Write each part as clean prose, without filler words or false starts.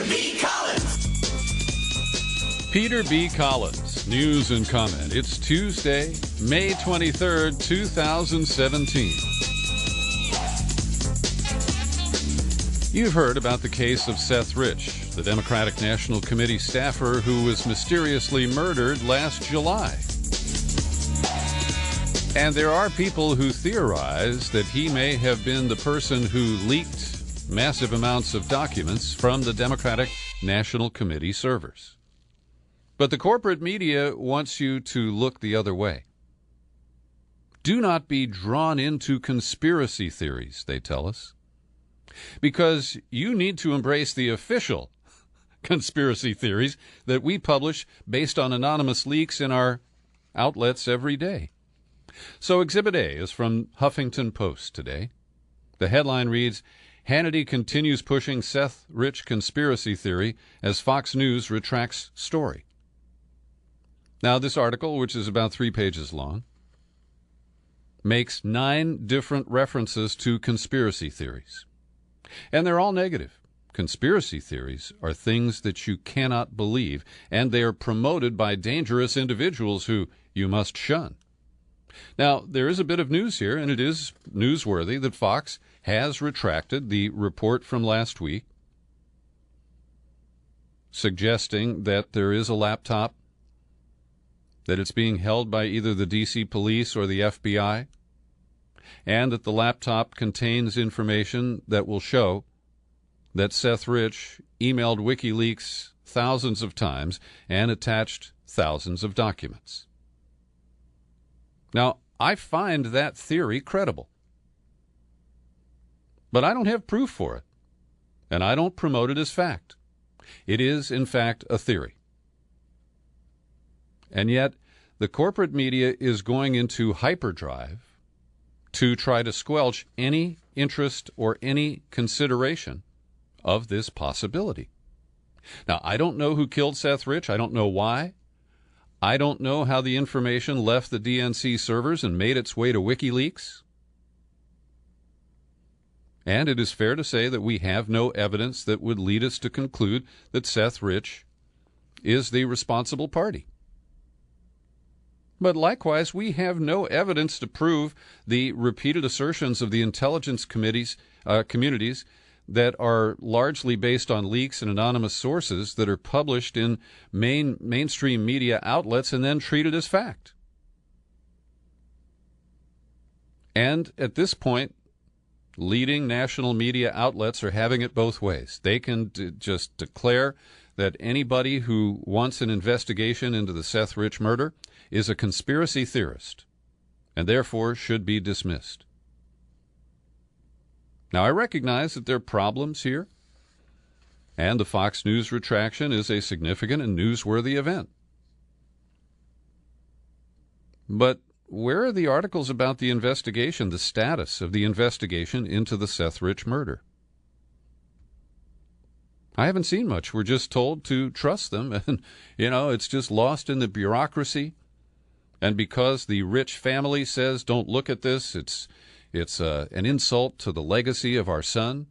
B. Collins. Peter B. Collins, news and comment. It's Tuesday, May 23rd, 2017. You've heard about the case of Seth Rich, the Democratic National Committee staffer who was mysteriously murdered last July. And there are people who theorize that he may have been the person who leaked massive amounts of documents from the Democratic National Committee servers. But the corporate media wants you to look the other way. Do not be drawn into conspiracy theories, they tell us, because you need to embrace the official conspiracy theories that we publish based on anonymous leaks in our outlets every day. So Exhibit A is from Huffington Post today. The headline reads, Hannity continues pushing Seth Rich conspiracy theory as Fox News retracts story. Now, this article, which is about 3 pages long, makes 9 different references to conspiracy theories. And they're all negative. Conspiracy theories are things that you cannot believe, and they are promoted by dangerous individuals who you must shun. Now, there is a bit of news here, and it is newsworthy that Fox has retracted the report from last week, suggesting that there is a laptop, that it's being held by either the D.C. police or the FBI, and that the laptop contains information that will show that Seth Rich emailed WikiLeaks thousands of times and attached thousands of documents. Now, I find that theory credible, but I don't have proof for it, and I don't promote it as fact. It is, in fact, a theory. And yet, the corporate media is going into hyperdrive to try to squelch any interest or any consideration of this possibility. Now, I don't know who killed Seth Rich. I don't know why. I don't know how the information left the DNC servers and made its way to WikiLeaks. And it is fair to say that we have no evidence that would lead us to conclude that Seth Rich is the responsible party. But likewise, we have no evidence to prove the repeated assertions of the intelligence communities that are largely based on leaks and anonymous sources that are published in mainstream media outlets and then treated as fact. And at this point, leading national media outlets are having it both ways. They can just declare that anybody who wants an investigation into the Seth Rich murder is a conspiracy theorist and therefore should be dismissed. Now, I recognize that there are problems here, and the Fox News retraction is a significant and newsworthy event. But where are the articles about the investigation, the status of the investigation into the Seth Rich murder? I haven't seen much. We're just told to trust them, and, it's just lost in the bureaucracy. And because the Rich family says, don't look at this, it's an insult to the legacy of our son.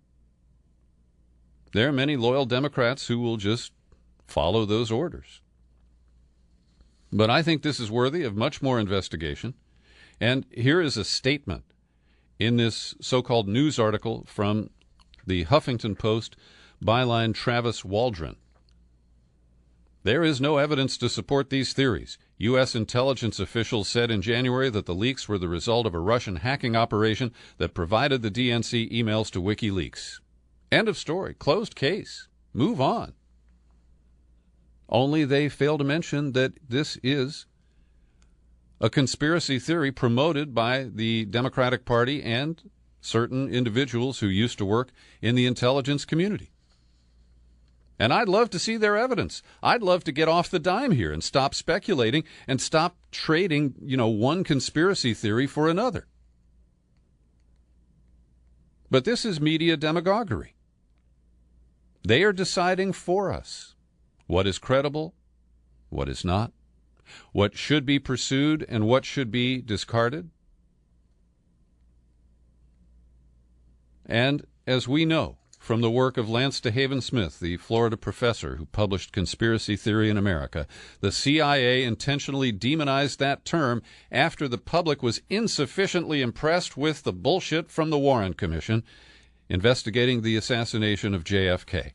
There are many loyal Democrats who will just follow those orders. But I think this is worthy of much more investigation. And here is a statement in this so-called news article from the Huffington Post, byline Travis Waldron. There is no evidence to support these theories. U.S. intelligence officials said in January that the leaks were the result of a Russian hacking operation that provided the DNC emails to WikiLeaks. End of story. Closed case. Move on. Only they fail to mention that this is a conspiracy theory promoted by the Democratic Party and certain individuals who used to work in the intelligence community. And I'd love to see their evidence. I'd love to get off the dime here and stop speculating and stop trading, one conspiracy theory for another. But this is media demagoguery. They are deciding for us what is credible, what is not, what should be pursued, and what should be discarded. And as we know from the work of Lance DeHaven Smith, the Florida professor who published Conspiracy Theory in America. The CIA intentionally demonized that term after the public was insufficiently impressed with the bullshit from the Warren Commission investigating the assassination of JFK.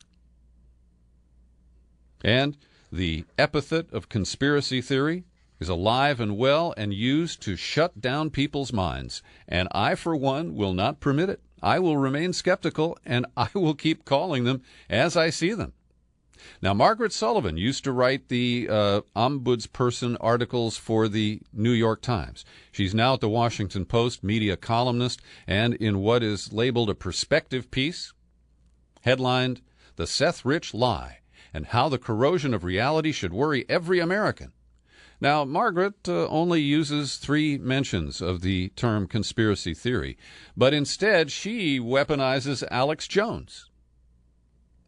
And the epithet of conspiracy theory is alive and well and used to shut down people's minds. And I, for one, will not permit it. I will remain skeptical, and I will keep calling them as I see them. Now, Margaret Sullivan used to write the ombudsperson articles for the New York Times. She's now at the Washington Post, media columnist, and in what is labeled a perspective piece, headlined, "The Seth Rich Lie and How the Corrosion of Reality Should Worry Every American." Now, Margaret only uses 3 mentions of the term conspiracy theory, but instead she weaponizes Alex Jones.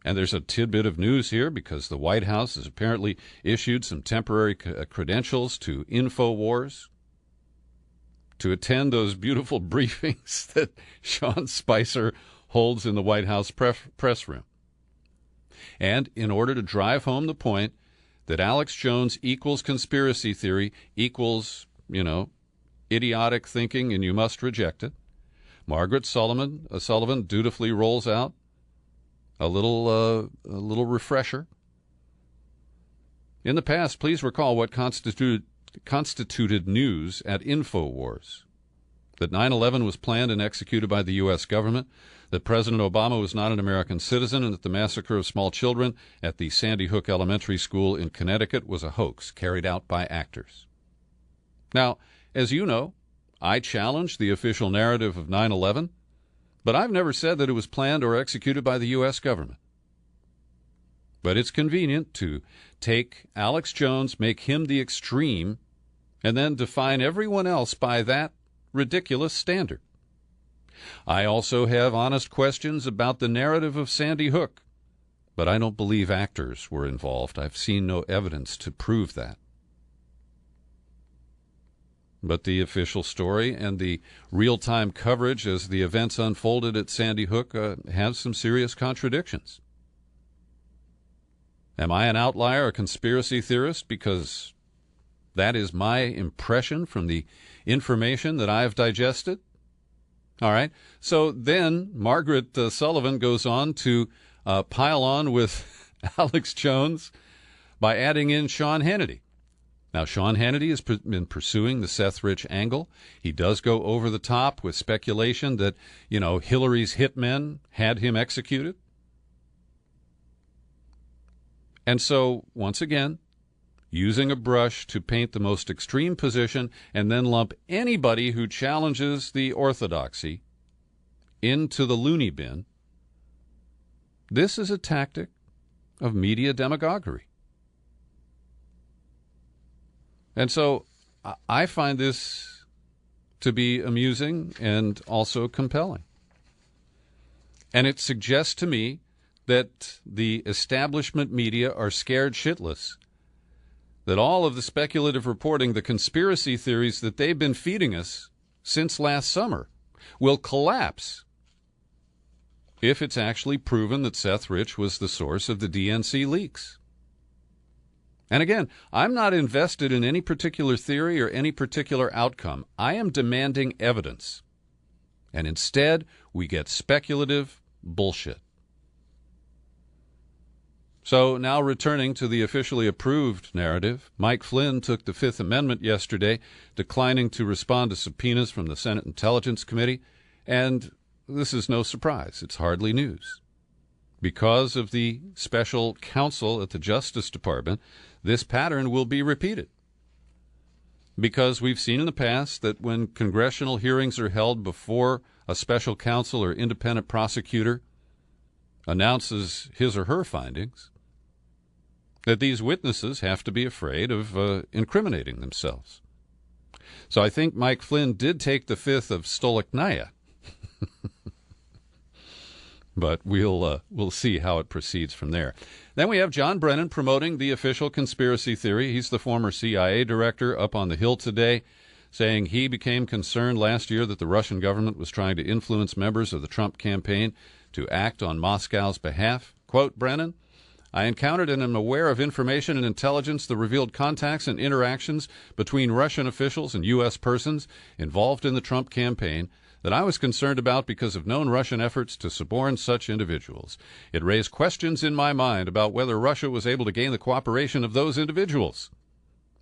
And there's a tidbit of news here because the White House has apparently issued some temporary credentials to InfoWars to attend those beautiful briefings that Sean Spicer holds in the White House press room. And in order to drive home the point that Alex Jones equals conspiracy theory equals, idiotic thinking and you must reject it, Margaret Sullivan dutifully rolls out a little refresher. In the past, please recall what constituted news at InfoWars. That 9/11 was planned and executed by the U.S. government, that President Obama was not an American citizen, and that the massacre of small children at the Sandy Hook Elementary School in Connecticut was a hoax carried out by actors. Now, as you know, I challenge the official narrative of 9/11, but I've never said that it was planned or executed by the U.S. government. But it's convenient to take Alex Jones, make him the extreme, and then define everyone else by that ridiculous standard. I also have honest questions about the narrative of Sandy Hook, but I don't believe actors were involved. I've seen no evidence to prove that. But the official story and the real-time coverage as the events unfolded at Sandy Hook have some serious contradictions. Am I an outlier, a conspiracy theorist, because that is my impression from the information that I've digested? All right. So then Margaret Sullivan goes on to pile on with Alex Jones by adding in Sean Hannity. Now, Sean Hannity has been pursuing the Seth Rich angle. He does go over the top with speculation that, Hillary's hitmen had him executed. And so, once again, using a brush to paint the most extreme position and then lump anybody who challenges the orthodoxy into the loony bin, this is a tactic of media demagoguery. And so I find this to be amusing and also compelling. And it suggests to me that the establishment media are scared shitless, that all of the speculative reporting, the conspiracy theories that they've been feeding us since last summer, will collapse if it's actually proven that Seth Rich was the source of the DNC leaks. And again, I'm not invested in any particular theory or any particular outcome. I am demanding evidence. And instead, we get speculative bullshit. So now returning to the officially approved narrative, Mike Flynn took the Fifth Amendment yesterday, declining to respond to subpoenas from the Senate Intelligence Committee. And this is no surprise. It's hardly news. Because of the special counsel at the Justice Department, this pattern will be repeated. Because we've seen in the past that when congressional hearings are held before a special counsel or independent prosecutor announces his or her findings, that these witnesses have to be afraid of incriminating themselves. So I think Mike Flynn did take the fifth of Stolichnaya. But we'll see how it proceeds from there. Then we have John Brennan promoting the official conspiracy theory. He's the former CIA director, up on the Hill today, saying he became concerned last year that the Russian government was trying to influence members of the Trump campaign to act on Moscow's behalf. Quote, Brennan, I encountered and am aware of information and intelligence that revealed contacts and interactions between Russian officials and U.S. persons involved in the Trump campaign that I was concerned about because of known Russian efforts to suborn such individuals. It raised questions in my mind about whether Russia was able to gain the cooperation of those individuals.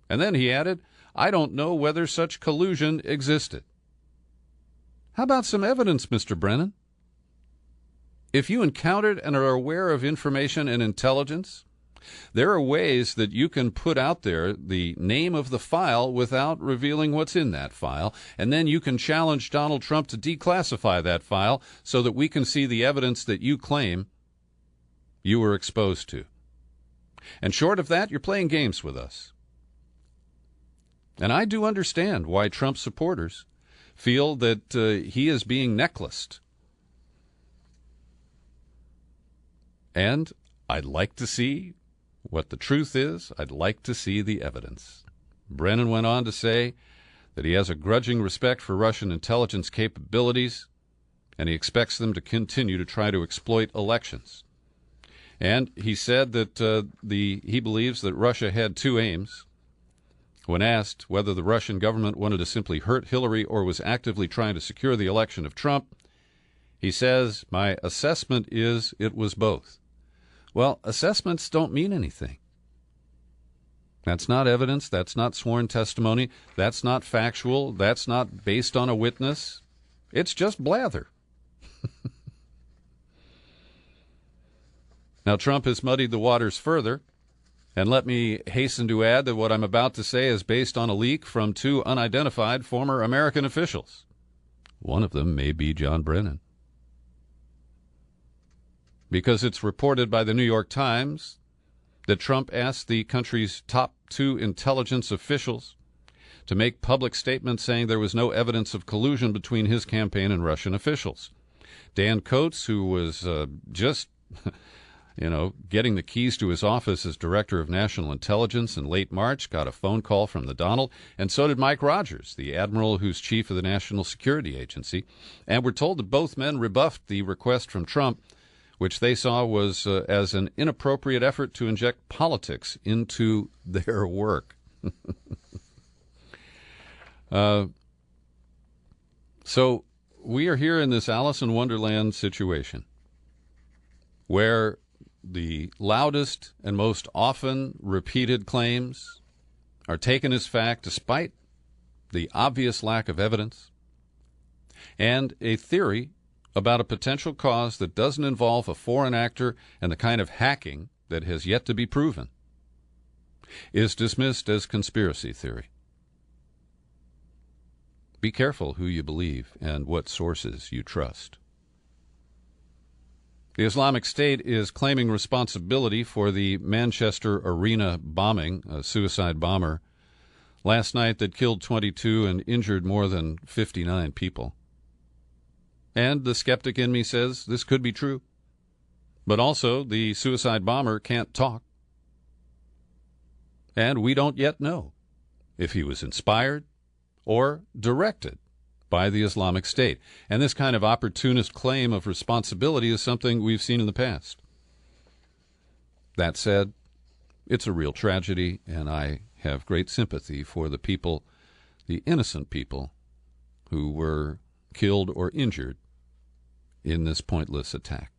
And then he added, I don't know whether such collusion existed. How about some evidence, Mr. Brennan? If you encountered and are aware of information and intelligence, there are ways that you can put out there the name of the file without revealing what's in that file, and then you can challenge Donald Trump to declassify that file so that we can see the evidence that you claim you were exposed to. And short of that, you're playing games with us. And I do understand why Trump supporters feel that he is being necklaced. And I'd like to see what the truth is. I'd like to see the evidence. Brennan went on to say that he has a grudging respect for Russian intelligence capabilities, and he expects them to continue to try to exploit elections. And he said that he believes that Russia had two aims. When asked whether the Russian government wanted to simply hurt Hillary or was actively trying to secure the election of Trump, he says, my assessment is it was both. Well, assessments don't mean anything. That's not evidence. That's not sworn testimony. That's not factual. That's not based on a witness. It's just blather. Now, Trump has muddied the waters further. And let me hasten to add that what I'm about to say is based on a leak from two unidentified former American officials. One of them may be John Brennan. Because it's reported by the New York Times that Trump asked the country's top two intelligence officials to make public statements saying there was no evidence of collusion between his campaign and Russian officials. Dan Coates, who was just getting the keys to his office as Director of National Intelligence in late March, got a phone call from the Donald, and so did Mike Rogers, the admiral who's chief of the National Security Agency. And we're told that both men rebuffed the request from Trump, which they saw was as an inappropriate effort to inject politics into their work. So we are here in this Alice in Wonderland situation where the loudest and most often repeated claims are taken as fact despite the obvious lack of evidence, and a theory about a potential cause that doesn't involve a foreign actor and the kind of hacking that has yet to be proven is dismissed as conspiracy theory. Be careful who you believe and what sources you trust. The Islamic State is claiming responsibility for the Manchester Arena bombing, a suicide bomber, last night that killed 22 and injured more than 59 people. And the skeptic in me says this could be true. But also, the suicide bomber can't talk. And we don't yet know if he was inspired or directed by the Islamic State. And this kind of opportunist claim of responsibility is something we've seen in the past. That said, it's a real tragedy, and I have great sympathy for the people, the innocent people, who were killed or injured in this pointless attack.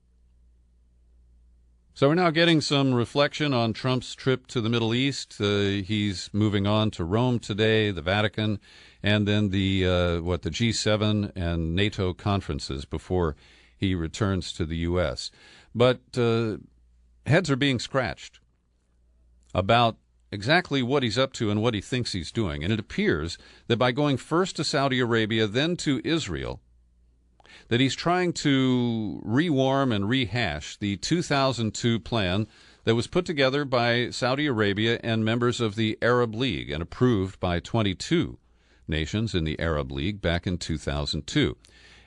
So we're now getting some reflection on Trump's trip to the Middle East. He's moving on to Rome today, the Vatican, and then the G7 and NATO conferences before he returns to the U.S. But heads are being scratched about exactly what he's up to and what he thinks he's doing. And it appears that by going first to Saudi Arabia, then to Israel, that he's trying to rewarm and rehash the 2002 plan that was put together by Saudi Arabia and members of the Arab League and approved by 22 nations in the Arab League back in 2002.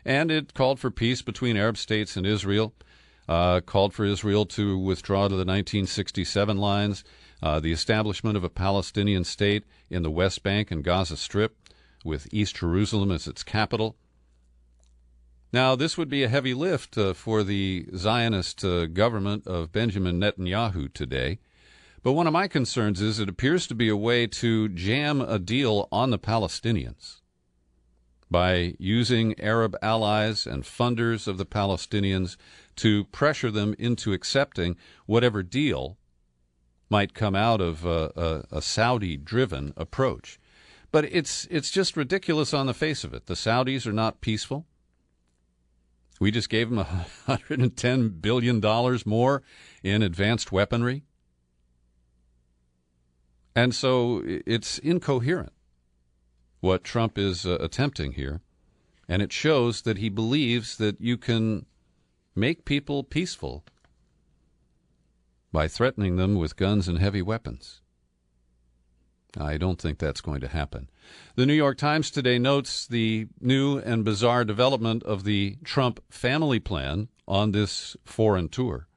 And it called for peace between Arab states and Israel, called for Israel to withdraw to the 1967 lines, the establishment of a Palestinian state in the West Bank and Gaza Strip with East Jerusalem as its capital. Now, this would be a heavy lift for the Zionist government of Benjamin Netanyahu today. But one of my concerns is it appears to be a way to jam a deal on the Palestinians by using Arab allies and funders of the Palestinians to pressure them into accepting whatever deal might come out of a Saudi-driven approach. But it's just ridiculous on the face of it. The Saudis are not peaceful. We just gave them $110 billion more in advanced weaponry. And so it's incoherent what Trump is attempting here. And it shows that he believes that you can make people peaceful by threatening them with guns and heavy weapons. I don't think that's going to happen. The New York Times today notes the new and bizarre development of the Trump family plan on this foreign tour,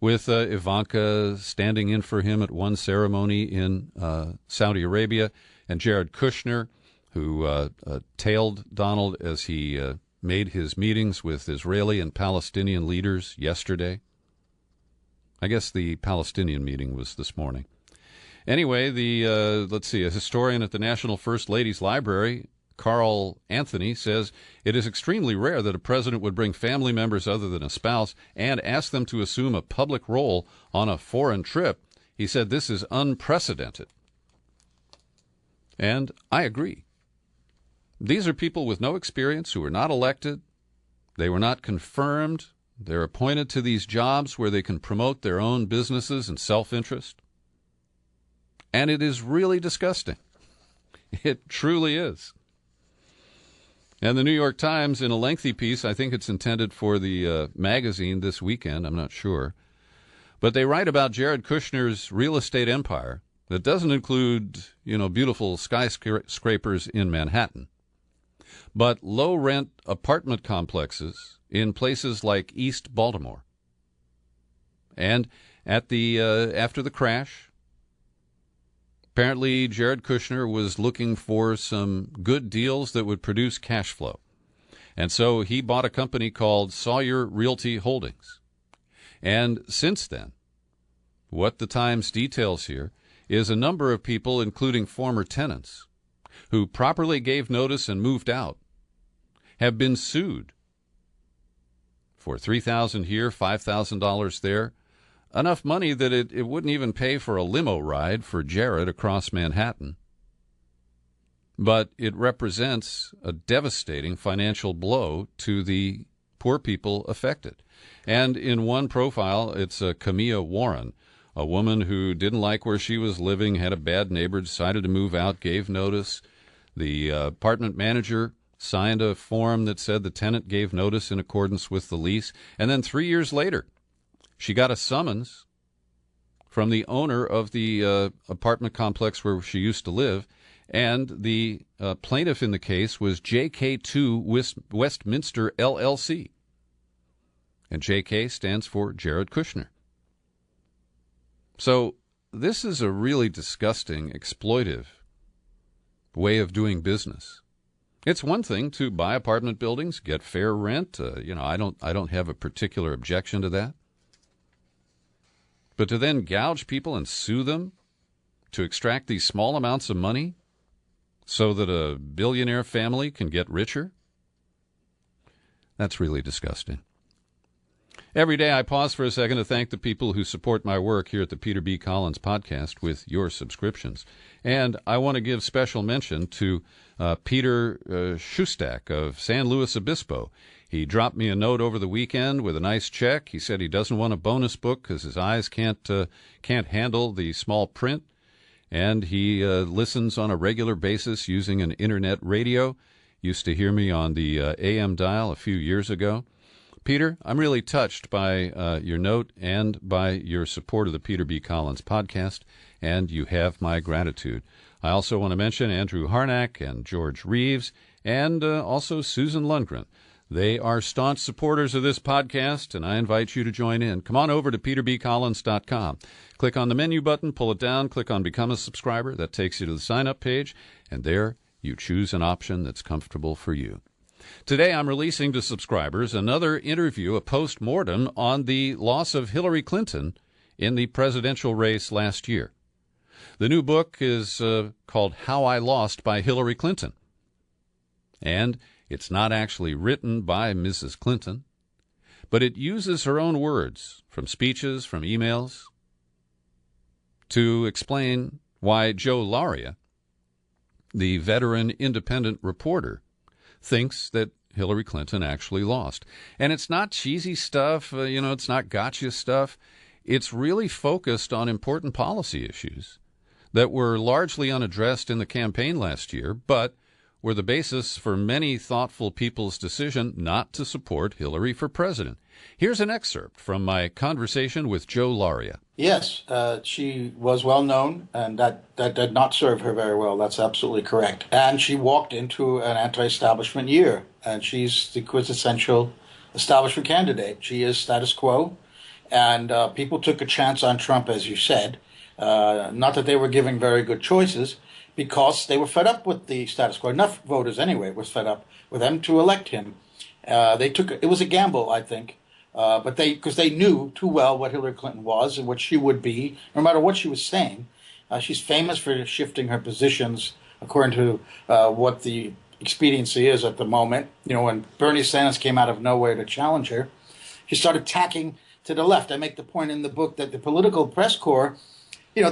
with Ivanka standing in for him at one ceremony in Saudi Arabia, and Jared Kushner, who tailed Donald as he made his meetings with Israeli and Palestinian leaders yesterday. I guess the Palestinian meeting was this morning. Anyway, let's see, a historian at the National First Ladies Library, Carl Anthony, says it is extremely rare that a president would bring family members other than a spouse and ask them to assume a public role on a foreign trip. He said this is unprecedented. And I agree. These are people with no experience who were not elected. They were not confirmed. They're appointed to these jobs where they can promote their own businesses and self-interest. And it is really disgusting. It truly is. And the New York Times, in a lengthy piece, I think it's intended for the magazine this weekend, I'm not sure, but they write about Jared Kushner's real estate empire that doesn't include, beautiful skyscrapers in Manhattan, but low-rent apartment complexes in places like East Baltimore. And after the crash, apparently, Jared Kushner was looking for some good deals that would produce cash flow. And so he bought a company called Sawyer Realty Holdings. And since then, what the Times details here is a number of people, including former tenants, who properly gave notice and moved out, have been sued for $3,000 here, $5,000 there, enough money that it wouldn't even pay for a limo ride for Jared across Manhattan. But it represents a devastating financial blow to the poor people affected. And in one profile, it's Camilla Warren, a woman who didn't like where she was living, had a bad neighbor, decided to move out, gave notice. The apartment manager signed a form that said the tenant gave notice in accordance with the lease. And then 3 years later, she got a summons from the owner of the apartment complex where she used to live, and the plaintiff in the case was JK2 Westminster LLC. And JK stands for Jared Kushner. So this is a really disgusting, exploitive way of doing business. It's one thing to buy apartment buildings, get fair rent. I don't have a particular objection to that. But to then gouge people and sue them to extract these small amounts of money so that a billionaire family can get richer, that's really disgusting. Every day I pause for a second to thank the people who support my work here at the Peter B. Collins Podcast with your subscriptions. And I want to give special mention to Peter Shustak of San Luis Obispo. He dropped me a note over the weekend with a nice check. He said he doesn't want a bonus book because his eyes can't handle the small print. And he listens on a regular basis using an internet radio. Used to hear me on the AM dial a few years ago. Peter, I'm really touched by your note and by your support of the Peter B. Collins Podcast, and you have my gratitude. I also want to mention Andrew Harnack and George Reeves and also Susan Lundgren. They are staunch supporters of this podcast, and I invite you to join in. Come on over to peterbcollins.com. Click on the menu button, pull it down, click on Become a Subscriber. That takes you to the sign-up page, and there you choose an option that's comfortable for you. Today, I'm releasing to subscribers another interview, a post-mortem on the loss of Hillary Clinton in the presidential race last year. The new book is called How I Lost by Hillary Clinton. And it's not actually written by Mrs. Clinton, but it uses her own words from speeches, from emails, to explain why Joe Lauria, the veteran independent reporter, thinks that Hillary Clinton actually lost. And it's not cheesy stuff, it's not gotcha stuff. It's really focused on important policy issues that were largely unaddressed in the campaign last year, but were the basis for many thoughtful people's decision not to support Hillary for president. Here's an excerpt from my conversation with Joe Lauria. Yes, she was well known, and that did not serve her very well. That's absolutely correct. And she walked into an anti-establishment year, and she's the quintessential establishment candidate. She is status quo, and people took a chance on Trump, as you said. Not that they were giving very good choices, because they were fed up with the status quo. Enough voters, anyway, was fed up with them to elect him. It was a gamble, I think, but because they knew too well what Hillary Clinton was and what she would be, no matter what she was saying. She's famous for shifting her positions according to what the expediency is at the moment. When Bernie Sanders came out of nowhere to challenge her, she started tacking to the left. I make the point in the book that the political press corps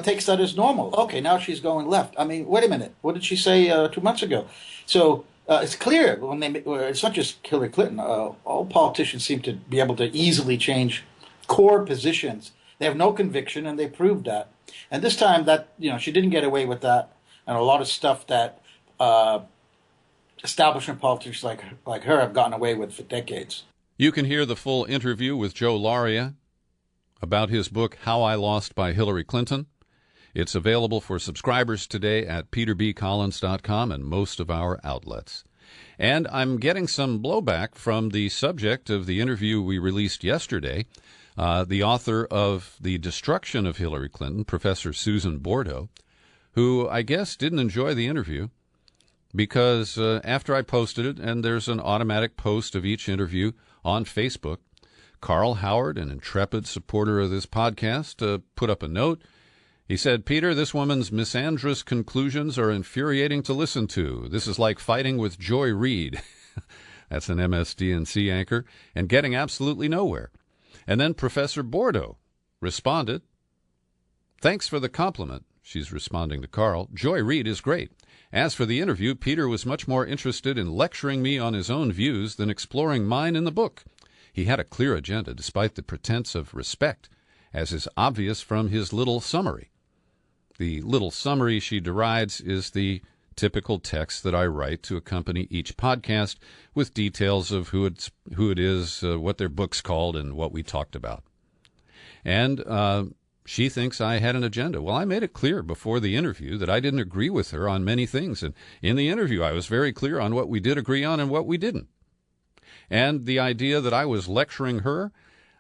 takes that as normal. Okay, now she's going left. I mean, wait a minute. What did she say 2 months ago? So it's clear it's not just Hillary Clinton. All politicians seem to be able to easily change core positions. They have no conviction, and they proved that. And this time, that she didn't get away with that, and a lot of stuff that establishment politicians like her have gotten away with for decades. You can hear the full interview with Joe Lauria about his book, How I Lost by Hillary Clinton. It's available for subscribers today at peterbcollins.com and most of our outlets. And I'm getting some blowback from the subject of the interview we released yesterday, the author of The Destruction of Hillary Clinton, Professor Susan Bordeaux, who I guess didn't enjoy the interview because after I posted it, and there's an automatic post of each interview on Facebook, Carl Howard, an intrepid supporter of this podcast, put up a note. He said, "Peter, this woman's misandrous conclusions are infuriating to listen to. This is like fighting with Joy Reid," that's an MSDNC anchor, "and getting absolutely nowhere." And then Professor Bordeaux responded, "Thanks for the compliment." She's responding to Carl. "Joy Reid is great. As for the interview, Peter was much more interested in lecturing me on his own views than exploring mine in the book. He had a clear agenda, despite the pretense of respect, as is obvious from his little summary." The little summary she derides is the typical text that I write to accompany each podcast with details of who it is, what their book's called, and what we talked about. And she thinks I had an agenda. Well, I made it clear before the interview that I didn't agree with her on many things. And in the interview, I was very clear on what we did agree on and what we didn't. And the idea that I was lecturing her,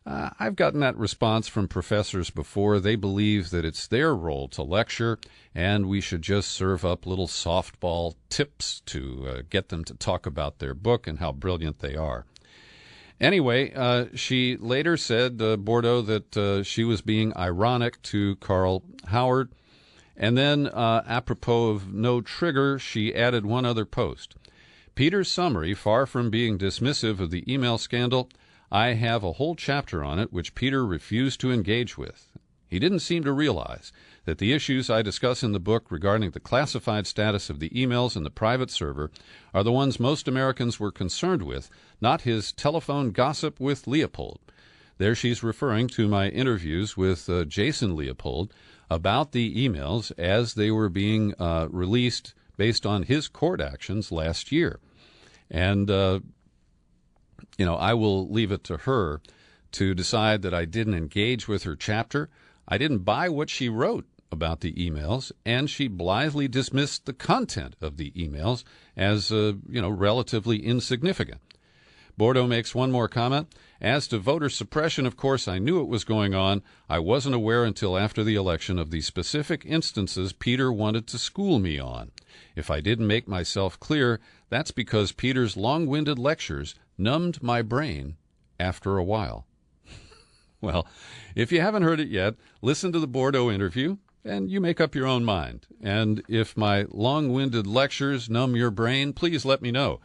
I've gotten that response from professors before. They believe that it's their role to lecture, and we should just serve up little softball tips to get them to talk about their book and how brilliant they are. Anyway, she later said, Bordeaux, that she was being ironic to Carl Howard. And then, apropos of no trigger, she added one other post. "Peter's summary, far from being dismissive of the email scandal, I have a whole chapter on it which Peter refused to engage with. He didn't seem to realize that the issues I discuss in the book regarding the classified status of the emails in the private server are the ones most Americans were concerned with, not his telephone gossip with Leopold." There she's referring to my interviews with Jason Leopold about the emails as they were being released based on his court actions last year. And, I will leave it to her to decide that I didn't engage with her chapter. I didn't buy what she wrote about the emails, and she blithely dismissed the content of the emails as, relatively insignificant. Bordeaux makes one more comment. As to voter suppression, of course, I knew it was going on. I wasn't aware until after the election of the specific instances Peter wanted to school me on. If I didn't make myself clear, that's because Peter's long-winded lectures numbed my brain after a while. Well, if you haven't heard it yet, listen to the Bordeaux interview, and you make up your own mind. And if my long-winded lectures numb your brain, please let me know.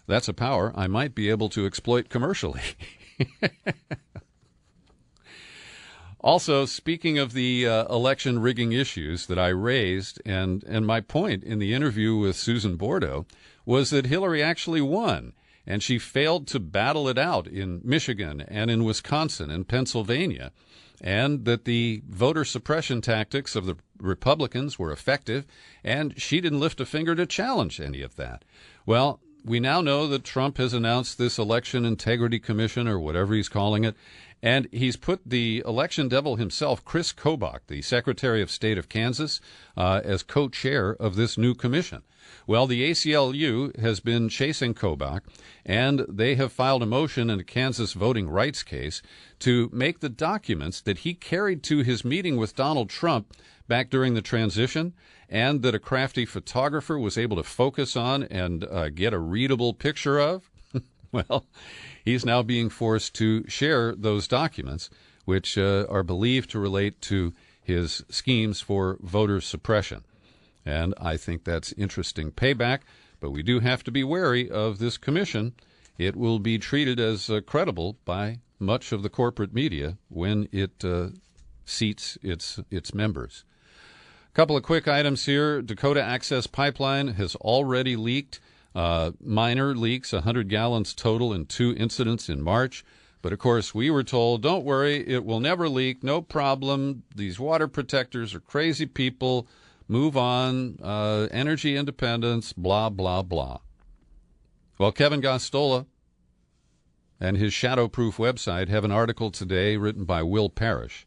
That's a power I might be able to exploit commercially. Also, speaking of the election rigging issues that I raised, and my point in the interview with Susan Bordeaux was that Hillary actually won, and she failed to battle it out in Michigan and in Wisconsin and Pennsylvania, and that the voter suppression tactics of the Republicans were effective, and she didn't lift a finger to challenge any of that. Well, we now know that Trump has announced this Election Integrity Commission, or whatever he's calling it, and he's put the election devil himself, Chris Kobach, the Secretary of State of Kansas, as co-chair of this new commission. Well, the ACLU has been chasing Kobach, and they have filed a motion in a Kansas voting rights case to make the documents that he carried to his meeting with Donald Trump back during the transition, and that a crafty photographer was able to focus on and get a readable picture of. Well, he's now being forced to share those documents, which are believed to relate to his schemes for voter suppression. And I think that's interesting payback, but we do have to be wary of this commission. It will be treated as credible by much of the corporate media when it seats its members. A couple of quick items here. Dakota Access Pipeline has already leaked. Minor leaks, 100 gallons total in 2 incidents in March. But, of course, we were told, don't worry, it will never leak, no problem. These water protectors are crazy people. Move on, energy independence, blah, blah, blah. Well, Kevin Gostola and his Shadowproof website have an article today written by Will Parrish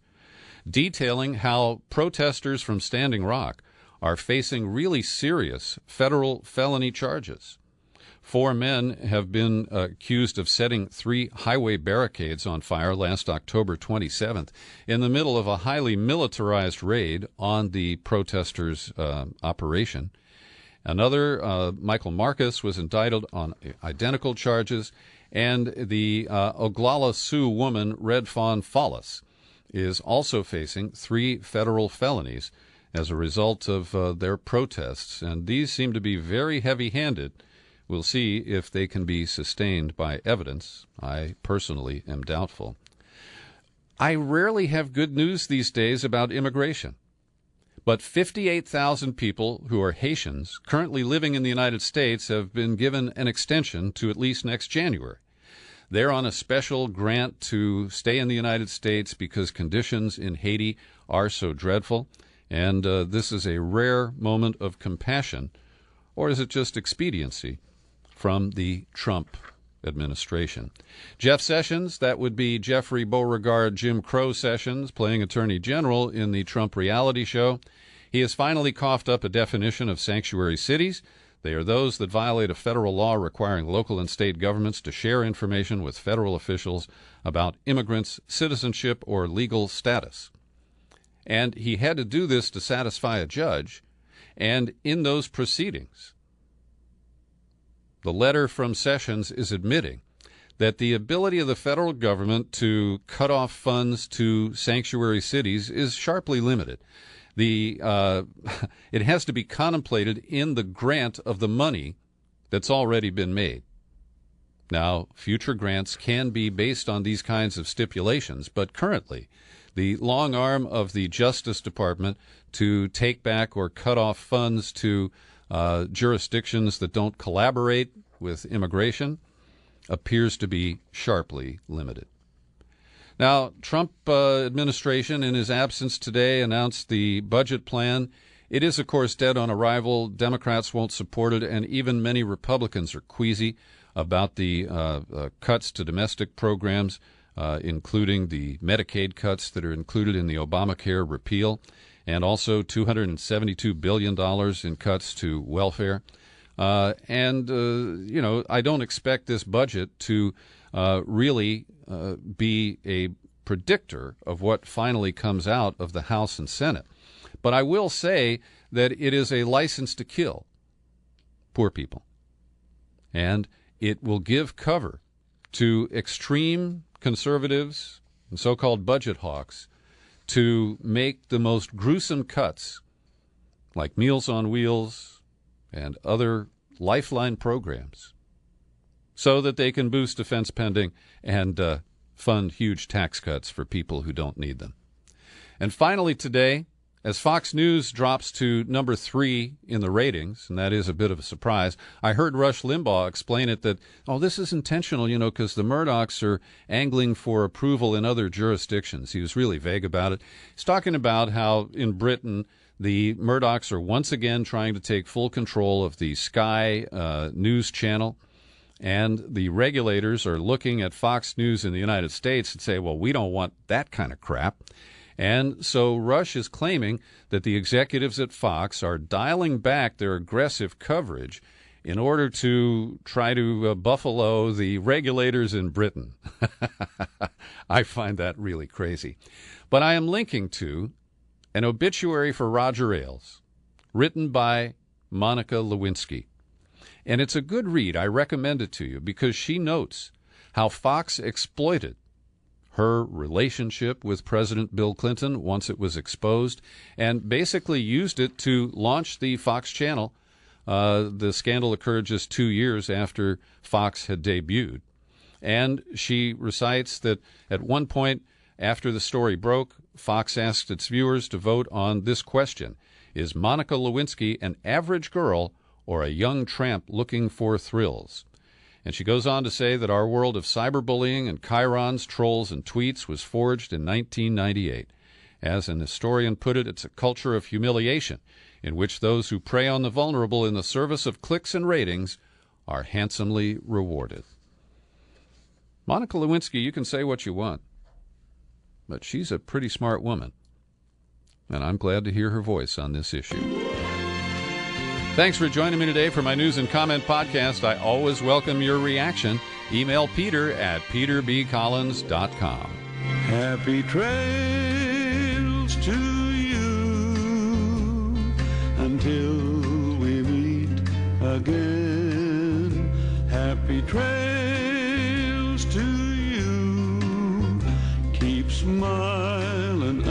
detailing how protesters from Standing Rock are facing really serious federal felony charges. 4 men have been accused of setting 3 highway barricades on fire last October 27th in the middle of a highly militarized raid on the protesters' operation. Another, Michael Marcus, was indicted on identical charges, and the Oglala Sioux woman, Red Fawn Follis, is also facing 3 federal felonies as a result of their protests, and these seem to be very heavy-handed. We'll see if they can be sustained by evidence. I personally am doubtful. I rarely have good news these days about immigration, but 58,000 people who are Haitians currently living in the United States have been given an extension to at least next January. They're on a special grant to stay in the United States because conditions in Haiti are so dreadful, and this is a rare moment of compassion, or is it just expediency, from the Trump administration. Jeff Sessions, that would be Jeffrey Beauregard Jim Crow Sessions, playing Attorney General in the Trump reality show. He has finally coughed up a definition of sanctuary cities. They are those that violate a federal law requiring local and state governments to share information with federal officials about immigrants' citizenship or legal status. And he had to do this to satisfy a judge, and in those proceedings, the letter from Sessions is admitting that the ability of the federal government to cut off funds to sanctuary cities is sharply limited. It has to be contemplated in the grant of the money that's already been made. Now, future grants can be based on these kinds of stipulations, but currently, the long arm of the Justice Department to take back or cut off funds to jurisdictions that don't collaborate with immigration appears to be sharply limited. Now, Trump administration, in his absence today, announced the budget plan. It is, of course, dead on arrival. Democrats won't support it, and even many Republicans are queasy about the cuts to domestic programs, including the Medicaid cuts that are included in the Obamacare repeal, and also $272 billion in cuts to welfare. I don't expect this budget to really be a predictor of what finally comes out of the House and Senate. But I will say that it is a license to kill poor people. And it will give cover to extreme conservatives and so-called budget hawks to make the most gruesome cuts, like Meals on Wheels and other lifeline programs, so that they can boost defense spending and fund huge tax cuts for people who don't need them. And finally today, as Fox News drops to number 3 in the ratings, and that is a bit of a surprise, I heard Rush Limbaugh explain it that, this is intentional, because the Murdochs are angling for approval in other jurisdictions. He was really vague about it. He's talking about how in Britain the Murdochs are once again trying to take full control of the Sky news channel, and the regulators are looking at Fox News in the United States and say, well, we don't want that kind of crap. And so Rush is claiming that the executives at Fox are dialing back their aggressive coverage in order to try to buffalo the regulators in Britain. I find that really crazy. But I am linking to an obituary for Roger Ailes, written by Monica Lewinsky. And it's a good read. I recommend it to you because she notes how Fox exploited her relationship with President Bill Clinton once it was exposed, and basically used it to launch the Fox channel. The scandal occurred just 2 years after Fox had debuted. And she recites that at one point after the story broke, Fox asked its viewers to vote on this question: is Monica Lewinsky an average girl or a young tramp looking for thrills? And she goes on to say that our world of cyberbullying and chyrons, trolls, and tweets was forged in 1998. As an historian put it, it's a culture of humiliation in which those who prey on the vulnerable in the service of clicks and ratings are handsomely rewarded. Monica Lewinsky, you can say what you want, but she's a pretty smart woman, and I'm glad to hear her voice on this issue. Thanks for joining me today for my news and comment podcast. I always welcome your reaction. Email Peter at peterbcollins.com. Happy trails to you until we meet again. Happy trails to you. Keep smiling